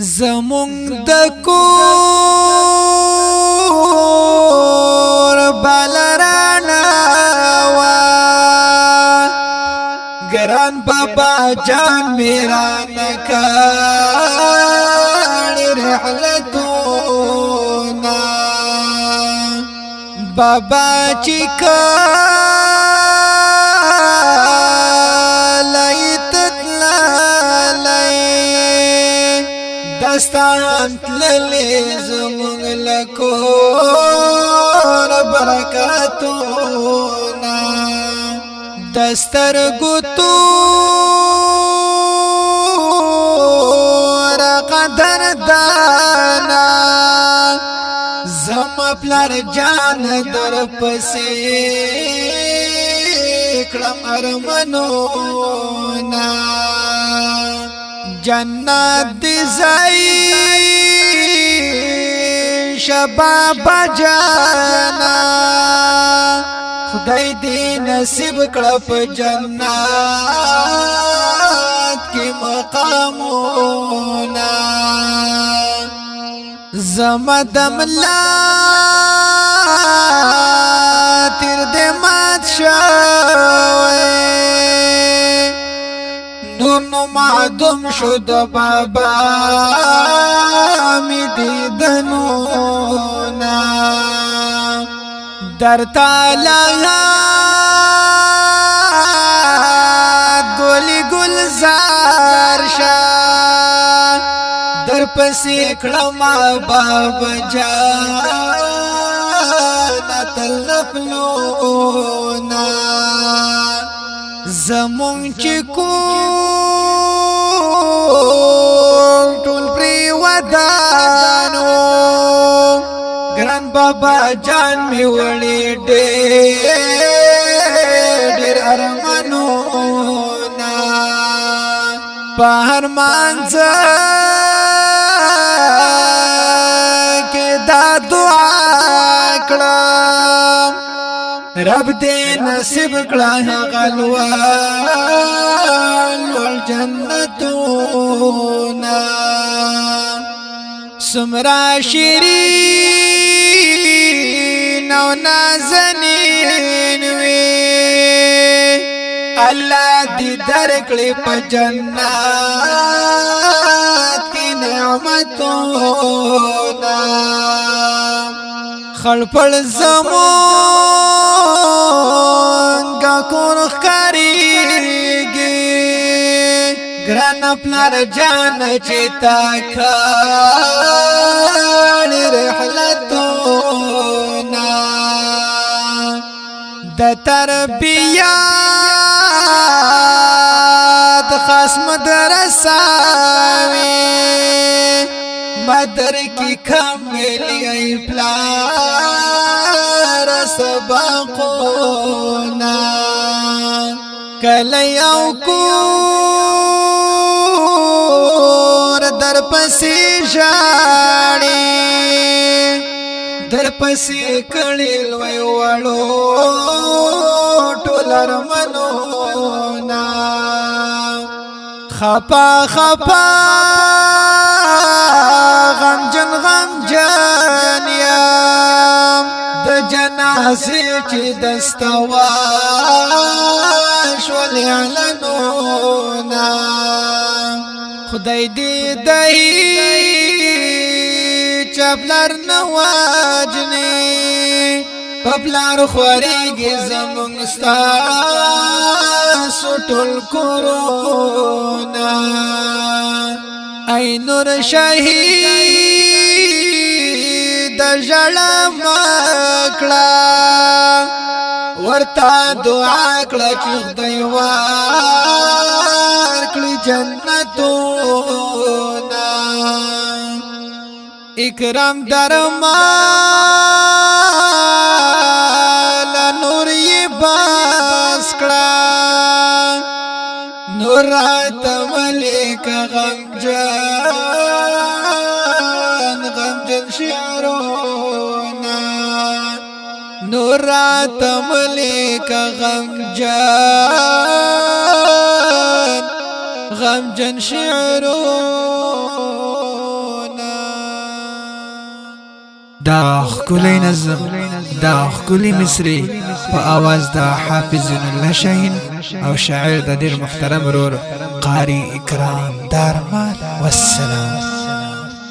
زمون د کور بلرانا وا گران بابا جان میرا نکاڑی رحلتونا بابا چیکا دستان تللی زمون لکور برکاتونا دستر گتو قدر دانا زم پلار جان در پسی کلم ارمنونا جنت دی زئی شباب جانا خدای دی نصیب کړه په جنت کې مقامونه زمدم لا تیر دې مات شوی نو معدوم شد بابا می دیدنونا در تالات گولی گلزار شا در پسی کلم بابا جانت اللفلونا زمون چکو ټول پری ودانو ګران بابا جان می وړي ډېر ارمانو نا بهر مانځ کې دا دعا کړم رب دې نصیب کړه غلوان والجنتونا سمرا شیرین و نازنین وی اللہ دی درکلی پا جنات کی نعمتونا خلپل زمون گا کون خاریگی گران پلار جان چیتا کھاڑی رحلتونا دا تربیات خاص مدرساوی مدر کی کاملی ای پلار سباقونا کلی او کور در پسی جاڑی در پسی کڑیل وی وڑو ٹولر منونا خپا خپا غم جن یم د جنازې چې دستواش ولی علنونا خدای دې دهی چپلر نواجنی پپلار خوریږي زمونږ ستاسو ټول کورونا ای نور شهید ژړه مکړه ورته دعا کړه چې خدای ورکړي جنتونه اکرام درمال نور یې باس کړه نور رات ملک غمجن شعرونا نور رات ملک غمجن شعرونا دا ښکلی نظم دا ښکلی مصري په اواز د حافظ الله شاهین او شاعر د ډېر محترم ورور قاری اکرام دارمان. والسلام.